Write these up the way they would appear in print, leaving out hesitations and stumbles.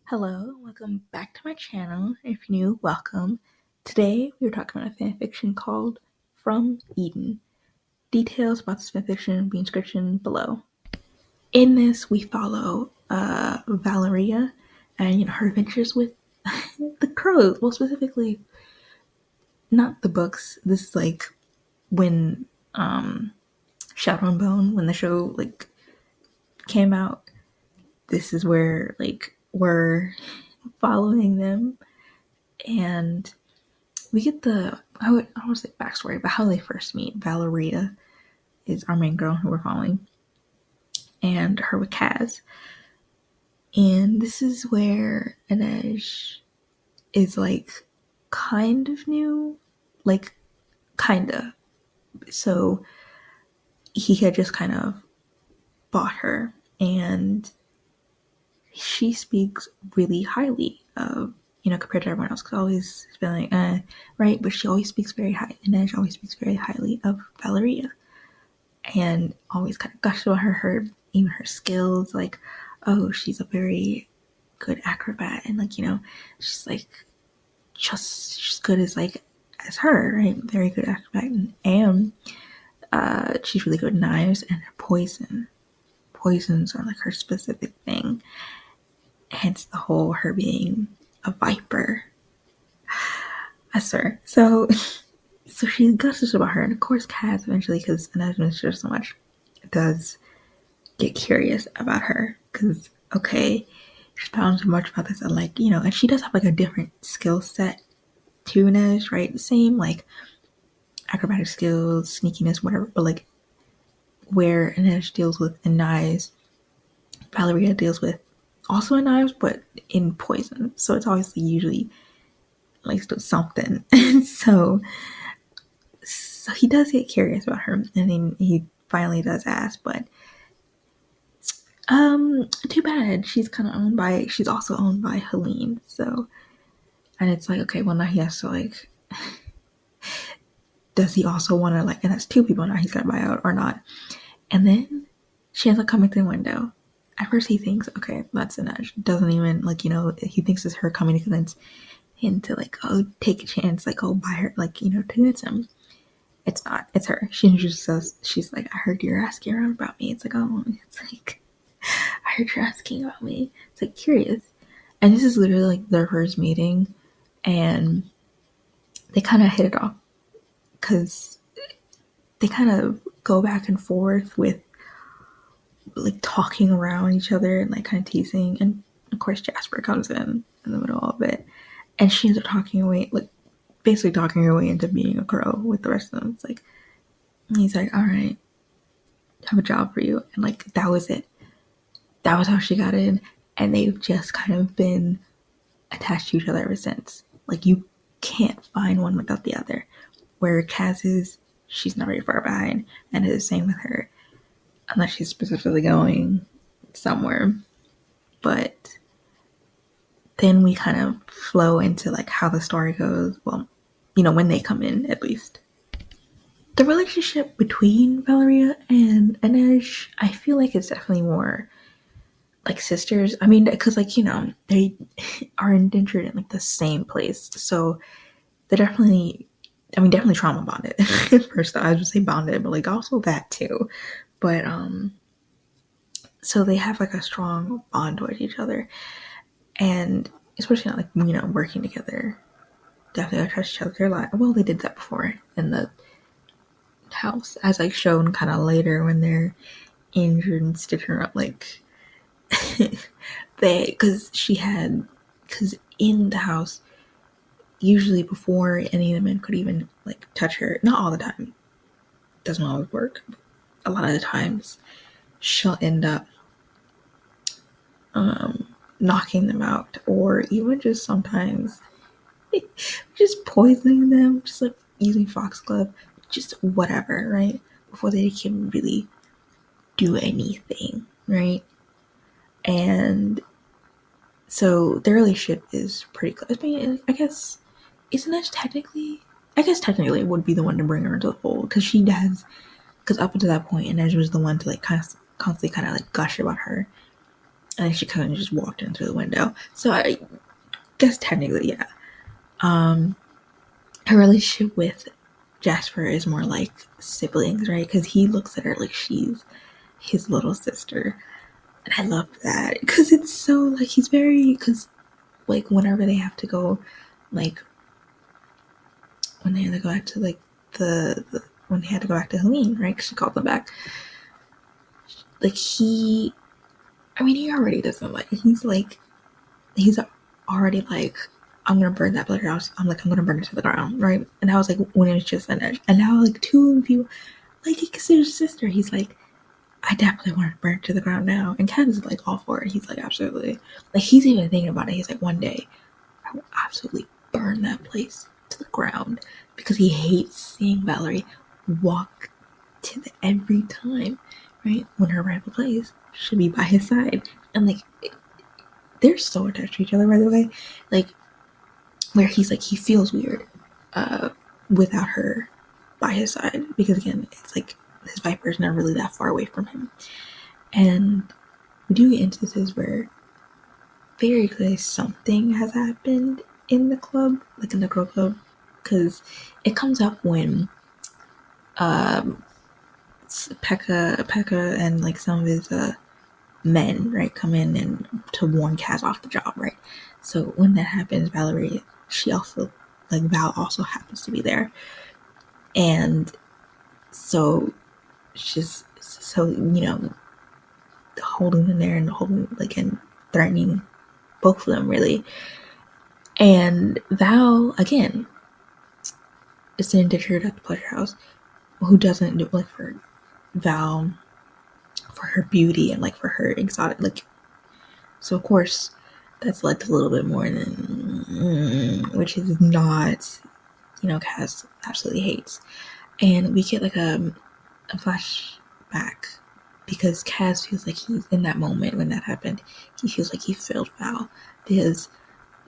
Hello, welcome back to my channel. If you're new, welcome. Today we're talking about a fanfiction called From Eden. Details about this fanfiction will be in the description below. In this, we follow Valeria and her adventures with the crows. Well, specifically, not the books. This is like when Shadow and Bone, when the show came out. This is where we're following them, and we get I don't want to say backstory, but how they first meet. Valeria is our main girl who we're following, and her with Kaz. And this is where Inej is kind of new, kinda. So he had just kind of bought her, and she speaks really highly of, compared to everyone else, because always feeling right, but she always speaks very high, and Edge always speaks very highly of Valeria, and always kind of gushes about her even her skills, oh, she's a very good acrobat, and she's just as good as her, right? Very good acrobat, and she's really good at knives, and her poisons are her specific thing. Hence the whole her being a viper. I swear. So she gushes about her, and of course Kaz eventually, because Inej mentions so much, does get curious about her, because okay, she's found so much about this, and and she does have a different skill set to Inej, right? The same acrobatic skills, sneakiness, whatever, but where Inej deals with in knives, Valeria deals with also in knives, but in poison. So it's obviously usually something. so he does get curious about her, and then he finally does ask, but too bad. She's also owned by Helene. So, and it's okay, well now he has to does he also want to and that's two people now he's gonna buy out or not? And then she ends up coming through the window. At first he thinks, okay, that's Inej. Doesn't even he thinks it's her coming to convince him to take a chance, buy her, to convince him. It's not. It's her. She introduces us. She's I heard you're asking around about me. It's I heard you're asking about me. It's curious. And this is literally their first meeting, and they kind of hit it off because they kind of go back and forth with talking around each other and kind of teasing, and of course Jasper comes in the middle of it, and she ends up talking away, basically talking her way into being a crow with the rest of them. He's all right, I have a job for you, and that was it. That was how she got in, and they've just kind of been attached to each other ever since. You can't find one without the other. Where Kaz is, she's not very far behind, and it's the same with her, unless she's specifically going somewhere. But then we kind of flow into how the story goes. Well, when they come in, at least. The relationship between Valeria and Inej, I feel it's definitely more sisters. I mean, because they are indentured in the same place, so they're definitely trauma bonded. First, I would say bonded, but also that too. But so they have a strong bond with each other, and especially not working together. Definitely trust each other a lot. Well, they did that before in the house, as shown kind of later when they're injured and stitching her up. Because in the house, usually before any of the men could even touch her, not all the time, doesn't always work, a lot of the times she'll end up knocking them out, or even just sometimes just poisoning them, just using foxglove, just whatever, right, before they can really do anything, right? And so their relationship is pretty close. I mean, I guess technically it would be the one to bring her into the fold, because up until that point, Inej was the one to constantly gush about her, and she kind of just walked in through the window. So I guess technically, yeah. Her relationship with Jasper is more like siblings, right? Because he looks at her like she's his little sister. And I love that because it's so like he's very, because like whenever they have to go, like when they had to go back to like when they had to go back to Helene, right? Because she called them back. Like he already doesn't like. He's already like, I'm gonna burn that bloody house. I'm gonna burn it to the ground, right? And I was like, when it was just an edge, and now like two people, like he considers his sister. He's like, I definitely want to burn it to the ground now. And Ken is like all for it. He's like, absolutely. Like he's even thinking about it. He's like, one day I will absolutely burn that place to the ground, because he hates seeing Valerie walk to the every time, right? When her rightful place should be by his side. And like they're so attached to each other, by the way. Like where he's like, he feels weird without her by his side, because again, it's like his Viper's not really that far away from him. And we do get instances where very clearly something has happened in the club, like in the girl club, because it comes up when Pekka and like some of his men, right, come in and to warn Kaz off the job, right? So when that happens, Valerie, she also, like Val also happens to be there. And so she's, so, you know, holding them there and holding, like, and threatening both of them, really. And Val, again, is sitting deterred at the pleasure house, who doesn't do, like, for Val, for her beauty and, like, for her exotic, like, so of course, that's like a little bit more than, which is not, you know, Kaz absolutely hates. And we get like a flashback, because Kaz feels like he's in that moment when that happened. He feels like he failed Val, because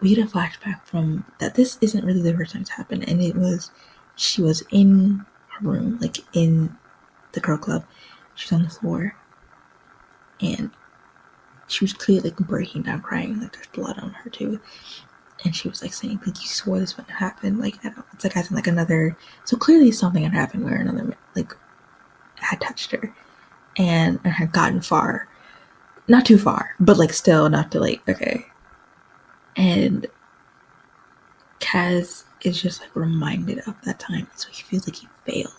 we get a flashback from that. This isn't really the first time it's happened, and it was, she was in her room, like in the girl club. She's on the floor, and she was clearly like breaking down, crying, like there's blood on her too. And she was like saying, like, you swore this wouldn't happen. Like, I don't, it's like as in like another, so clearly something had happened where another like had touched her and had gotten far, not too far, but like still enough to like, okay. And Kaz is just like reminded of that time, so he feels like he failed,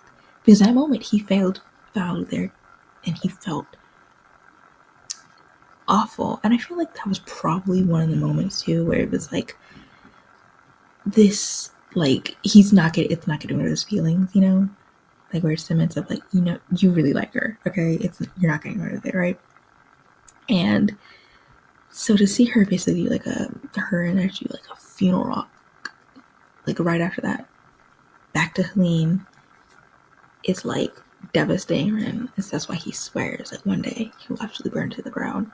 because that moment he failed Val there, and he felt awful. And I feel like that was probably one of the moments too where it was like, this, like, it's not getting rid of his feelings, you know, like where it's cements of like, you know, you really like her, okay, it's, you're not getting rid of it, right? And so to see her basically like her and actually like a funeral, like right after that, back to Helene, is like devastating for him. That's why he swears like one day he will absolutely burn to the ground,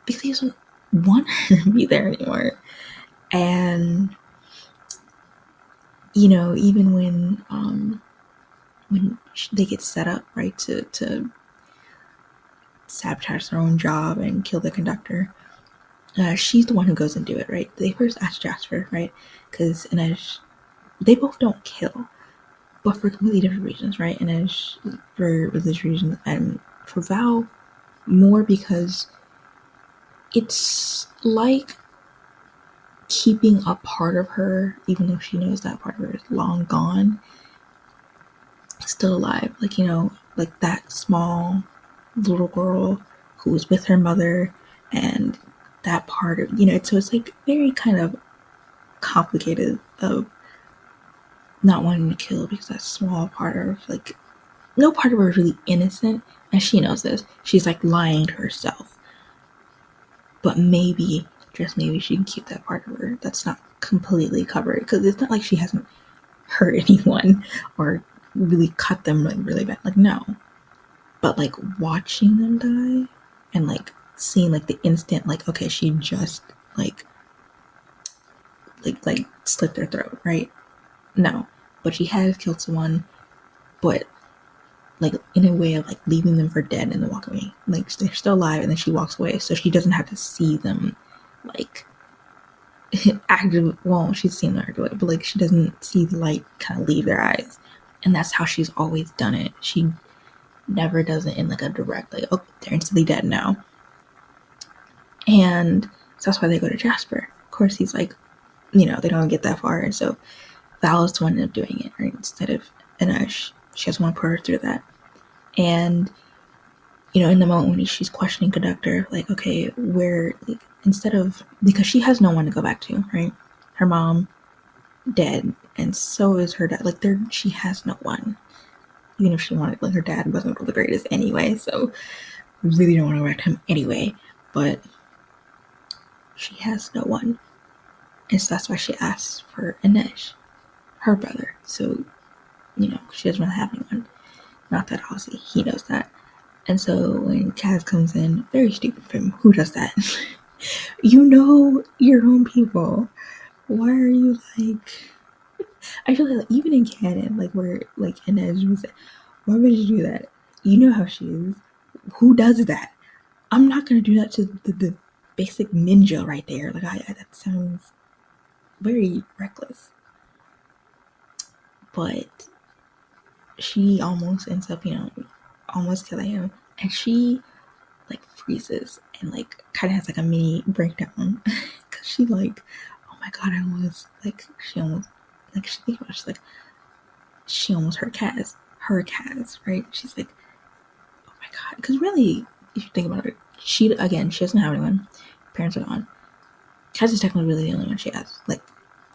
because he doesn't want her to be there anymore. And you know, even when they get set up, right, to sabotage their own job and kill the conductor, she's the one who goes and do it, right? They first ask Jasper, right, because they both don't kill, but for completely different reasons, right? And for religious reasons, and for Val more because it's like keeping a part of her, even though she knows that part of her is long gone, still alive. Like, you know, like that small little girl who was with her mother, and that part of, you know, so it's like very kind of complicated of not wanting to kill, because that small part of, like, no part of her is really innocent, and she knows this. She's like lying to herself, but maybe, just maybe, she can keep that part of her that's not completely covered, because it's not like she hasn't hurt anyone or really cut them like really bad, like, no, but like watching them die and like seeing like the instant, like, okay, she just like slit their throat, right? No, but she has killed someone, but like in a way of like leaving them for dead and then walk away. Like they're still alive and then she walks away, so she doesn't have to see them like active. Well, she's seen them active, but like she doesn't see the light kind of leave their eyes, and that's how she's always done it. She never does it in like a direct like, oh, they're instantly dead now. And so that's why they go to Jasper. Of course, he's like, they don't get that far, and so Val is the one end up doing it, right? Instead of Inej, she doesn't want to put her through that. And in the moment when she's questioning Conductor, like, okay, where, like, instead of, because she has no one to go back to, right? Her mom dead, and so is her dad. Like, she has no one. Even if she wanted, like, her dad wasn't the greatest anyway, so really don't want to go back to him anyway. But she has no one, and so that's why she asks for Inej, her brother. So, she doesn't really have anyone. Not that obviously he knows that. And so when Kaz comes in, very stupid for him. Who does that? You know your own people. Why are you like? I feel like even in canon, like where like Inej was, why would you do that? You know how she is. Who does that? I'm not gonna do that to the basic ninja right there. Like that sounds very reckless. But she almost ends up, almost killing him, and she like freezes and like kind of has like a mini breakdown because she like, oh my god, I almost like she almost like she thinks about it, she's like she almost hurt Kaz, right? She's like, oh my god, because really, if you think about it, she doesn't have anyone. Parents are gone. Kaz is technically really the only one she has, like,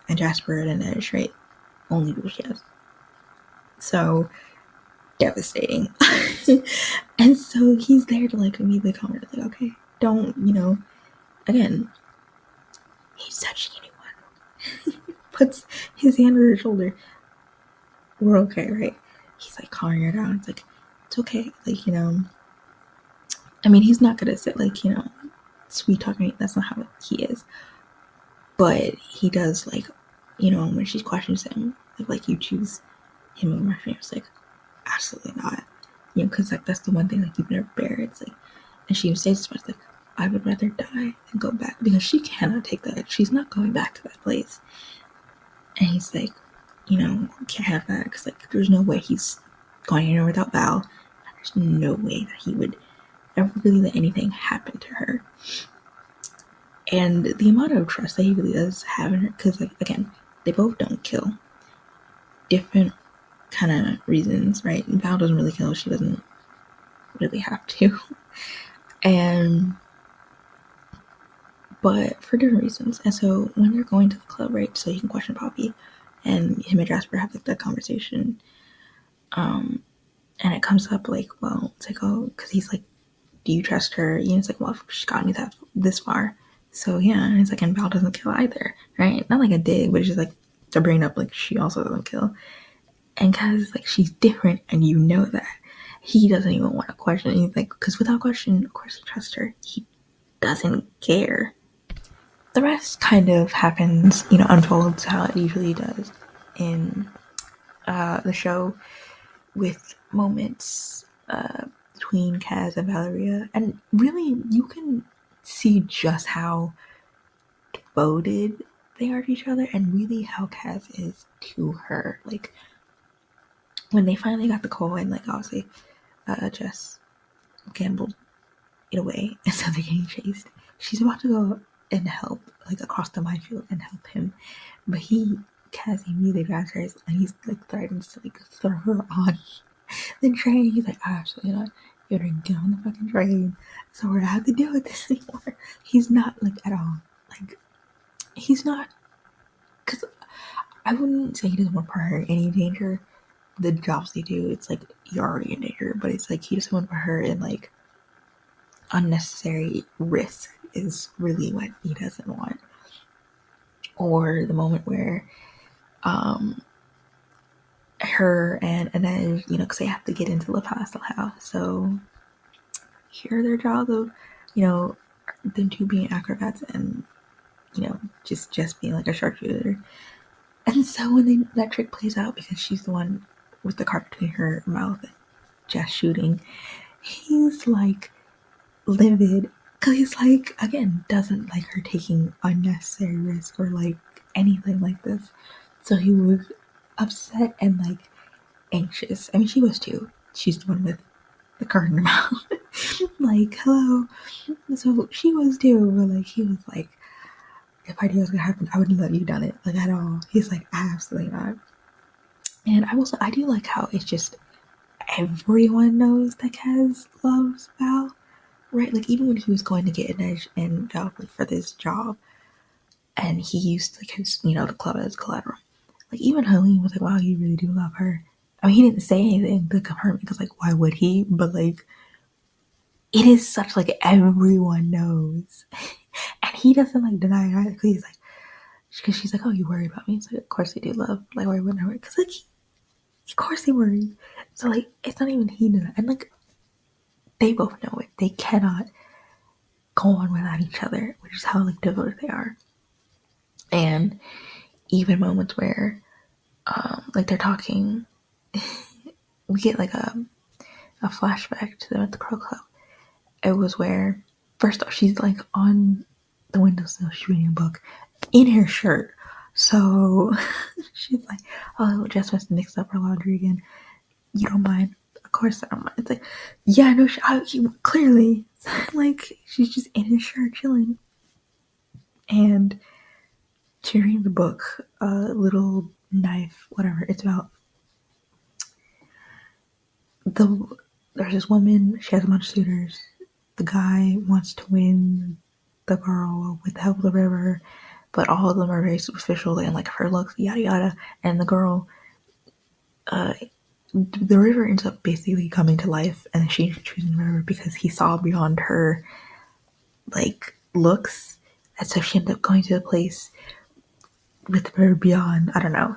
and Jasper and Inej, right? Only people she has. So devastating. And so he's there to like immediately comment like, okay, don't, again, he's touching anyone. Puts his hand on her shoulder. We're okay, right? He's like calming her down. It's like, it's okay. Like, I mean, he's not gonna sit like, sweet talking. That's not how he is. But he does like, when she questions him, like you choose him over my family. It's like, absolutely not. Because like that's the one thing like you've never bear. It's like, and she even says this much, like, I would rather die than go back, because she cannot take that. She's not going back to that place. And he's like, can't have that, because like there's no way he's going anywhere without Val. And there's no way that he would ever really let anything happen to her. And the amount of trust that he really does have in her, because like again, they both don't kill. Different kind of reasons, right? And Val doesn't really kill. She doesn't really have to. But for different reasons. And so when they're going to the club, right, so he can question Poppy, and him and Jasper have like that conversation, and it comes up like, well, it's like, oh, because he's like, do you trust her? It's like, well, she's got me this far, so yeah. And it's like, and Val doesn't kill either, right? Not like a dig, but it's just like to bring up like she also doesn't kill, and because like she's different, and that he doesn't even want to question anything, because without question, of course, he trusts her. He doesn't care. The rest kind of happens, unfolds how it usually does in the show, with moments between Kaz and Valeria. And really, you can see just how devoted they are to each other, and really how Kaz is to her. Like, when they finally got the call, and like, obviously, Jess gambled it away, and so they're getting chased. She's about to go and help, like, across the minefield and help him, but Kaz immediately grabs her, and he's like threatens to like throw her on the train. He's like, absolutely not. You're gonna get on the fucking train, so we're gonna have to deal with this anymore. He's not like at all like, he's not, because I wouldn't say he doesn't want to put her in any danger. The jobs they do, it's like you're already in danger, but it's like he doesn't want to put her in like unnecessary risk is really what he doesn't want. Or the moment where her and then because they have to get into La Paz somehow, so here are their jobs of them two being acrobats, and just being like a sharpshooter. And so when that trick plays out, because she's the one with the card between her mouth Jess shooting, he's like livid because he's like, again, doesn't like her taking unnecessary risk or like anything like this. So he was upset and like anxious. I mean, she was too. She's the one with the card in her mouth. Like, hello. So she was too, but like he was like, if I knew it was gonna happen, I wouldn't let you done it, like at all. He's like, absolutely not. And I do like how it's just everyone knows that Kaz loves Val, right? Like even when he was going to get an edge and Val like, for this job, and he used like his, the club as collateral. Like even Helene was like, wow, you really do love her. I mean, he didn't say anything to confirm it because like, why would he? But like, it is such like everyone knows, and he doesn't like deny it either. Cause he's like, because she's like, oh, you worry about me. It's like, of course they do love. Like, why wouldn't I worry? Because like, of course they worry. So like, it's not even he did, and like, they both know it. They cannot go on without each other, which is how like devoted they are. And even moments where, like they're talking, we get like a flashback to them at the Crow Club. It was where, first off, she's like on the windowsill, she's reading a book in her shirt. So she's like, oh, Jess must have mixed up her laundry again. You don't mind? Of course I don't mind. It's like, yeah, no, clearly. Like, she's just in her shirt chilling. And she reads the book, Little Knife, whatever. It's about there's this woman, she has a bunch of suitors. The guy wants to win the girl with the help of the river, but all of them are very superficial and like her looks, yada yada. And the girl, the river ends up basically coming to life, and she's choosing the river because he saw beyond her like looks, and so she ended up going to a place with the river beyond. I don't know,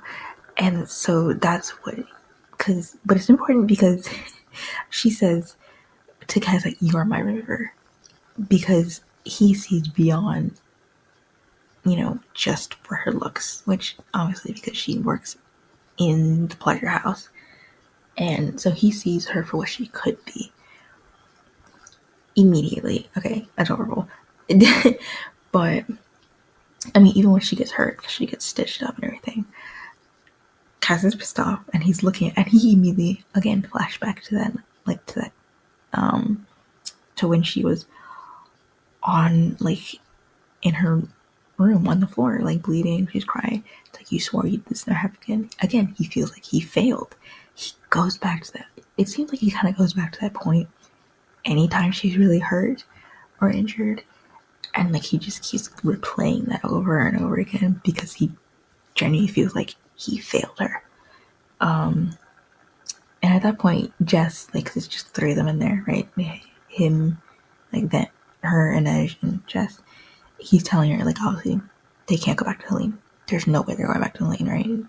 and so that's what. But it's important because she says to Kaz like, "You are my river," because he sees beyond, just for her looks, which obviously because she works in the pleasure house. And so he sees her for what she could be. Immediately. Okay, that's horrible. But, I mean, even when she gets hurt, because she gets stitched up and everything, Kaz is pissed off, and he's looking, and he immediately, again, flashback to that, to when she was on, like, in her room on the floor, like, bleeding, she's crying. It's like, you swore you'd this never happen again. Again, he feels like he failed. He goes back to that. It seems like he kind of goes back to that point anytime she's really hurt or injured, and like he just keeps replaying that over and over again because he genuinely feels like he failed her. And at that point, Jess, like, 'cause it's just three of them in there, right? Him, like that, her and Edge and Jess. He's telling her like, obviously they can't go back to Helene. There's no way they're going back to Helene, right?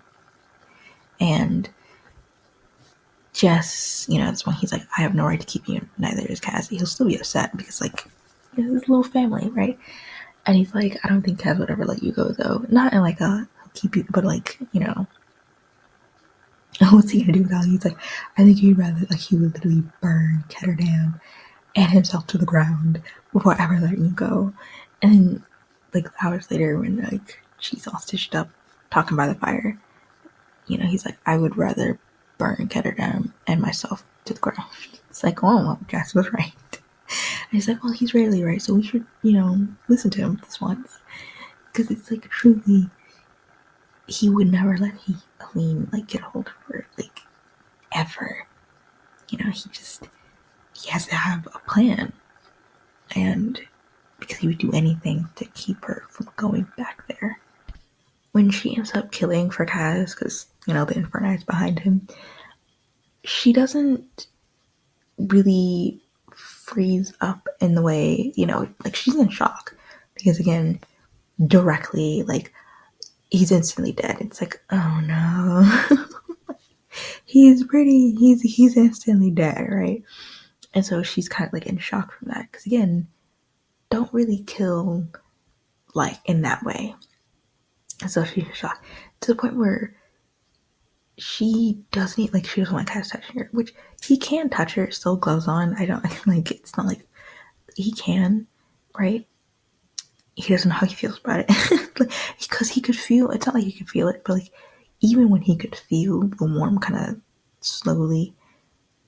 And Jess, that's when he's like, I have no right to keep you, neither is Cassie. He'll still be upset because, like, it's his little family, right? And he's like, I don't think Kaz would ever let you go, though. Not in like a, he'll keep you, but like, what's he gonna do without you? He's like, I think he'd rather, like, he would literally burn Ketterdam and himself to the ground before ever letting you go. And then, like, hours later, when, like, she's all stitched up, talking by the fire, he's like, I would rather burn Ketterdam and myself to the ground. It's like, oh, well, Jess was right. And he's like, well, he's rarely right, so we should, listen to him this once. Because it's like, truly, he would never let Helene, like, get a hold of her, like, ever. He has to have a plan. And because he would do anything to keep her from going back there. When she ends up killing for Kaz, because, the Infernite's behind him, she doesn't really freeze up in the way, like, she's in shock. Because, again, directly, like, he's instantly dead. It's like, oh no. he's instantly dead, right? And so she's kind of, like, in shock from that. Because, again, don't really kill, like, in that way. And so she's shocked. To the point where she doesn't like, she doesn't want Kaz touching her, which he can touch her, it still gloves on. I don't like, it's not like he can, right? He doesn't know how he feels about it. Like, because he could feel, it's not like he could feel it, but like even when he could feel the warm kind of slowly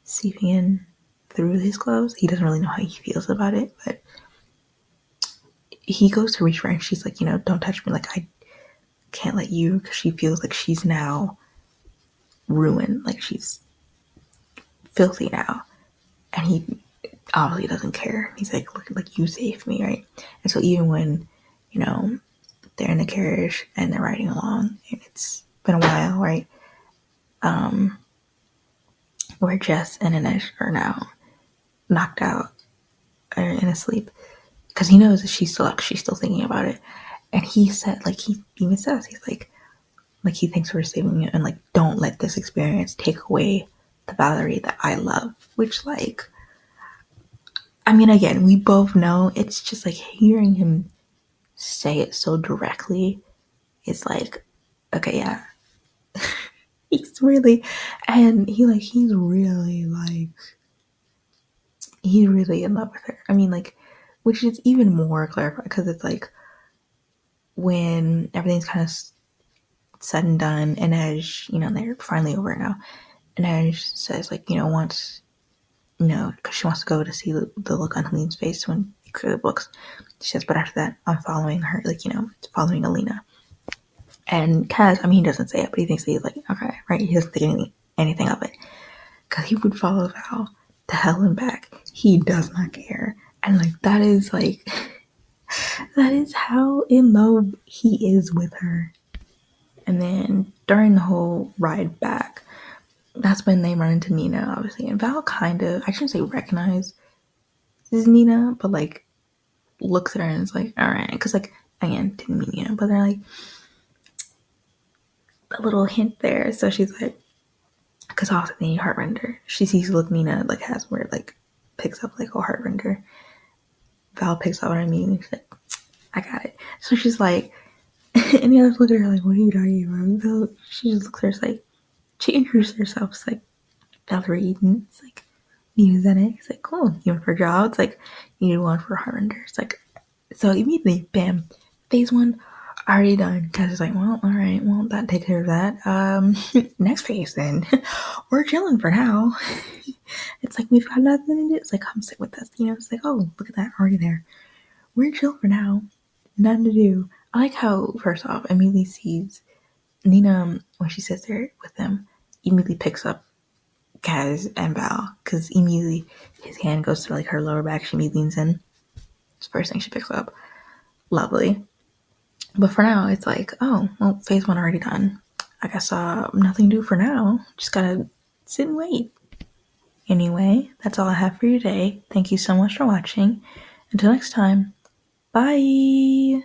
seeping in through his clothes, he doesn't really know how he feels about it. But he goes to reach for her and she's like, you know, don't touch me, like I can't let you, because she feels like she's now ruined, like she's filthy now. And he obviously doesn't care. He's like, look, like you saved me, right? And so even when, you know, they're in the carriage and they're riding along and it's been a while, right? Where Jess and Inesh are now knocked out or in a sleep, because he knows that she's still thinking about it. And he said, like, he even says, he's like he thinks we're saving you, and like, don't let this experience take away the Valerie that I love. Which, like, I mean, again, we both know, it's just like hearing him say it so directly is like, okay, yeah. He's really, and he's really like, he's really in love with her. I mean, like, which is even more clarified because it's like when everything's kind of said and done, and as you know, they're finally over now, and as says, like, you know, once, you know, because she wants to go to see the look on Helene's face when he clear the books. She says, but after that, I'm following her, like, you know, following Alina. And Kaz, I mean, he doesn't say it, but he thinks that he's like, okay, right? He doesn't think anything of it. Because he would follow Val to hell and back. He does not care. And, like, that is, like, that is how in love he is with her. And then during the whole ride back, that's when they run into Nina, obviously. And Val kind of, I shouldn't say recognize is Nina, but, like, looks at her and is like, all right. Because, like, again, didn't mean Nina, but they're like, a little hint there. So she's like, because also they need Heartrender. She sees look Nina, like, has where it, like, picks up, like, a Heartrender. Val picks up what I mean. She's like, I got it. So she's like, and the others look at her like, what are you talking about? So she just looks at her, like, she introduces herself. It's like, Valerie Eden. It's like, Nina Zenek. It's like, cool. You went for a job. It's like, you need one for Heartrender. It's like, so immediately, bam, phase one already done. Because it's like, well, all right, well, that takes care of that. Next phase then. We're chilling for now. It's like, we've got nothing to do. It's like, come sit with us. You know, it's like, oh, look at that, already there. We're chill for now. Nothing to do. I like how, first off, immediately sees Nina, when she sits there with them, immediately picks up Kaz and Val, because immediately his hand goes to, like, her lower back. She immediately leans in. It's the first thing she picks up. Lovely. But for now, it's like, oh, well, phase one already done. I guess nothing to do for now. Just gotta sit and wait. Anyway, that's all I have for you today. Thank you so much for watching. Until next time, bye!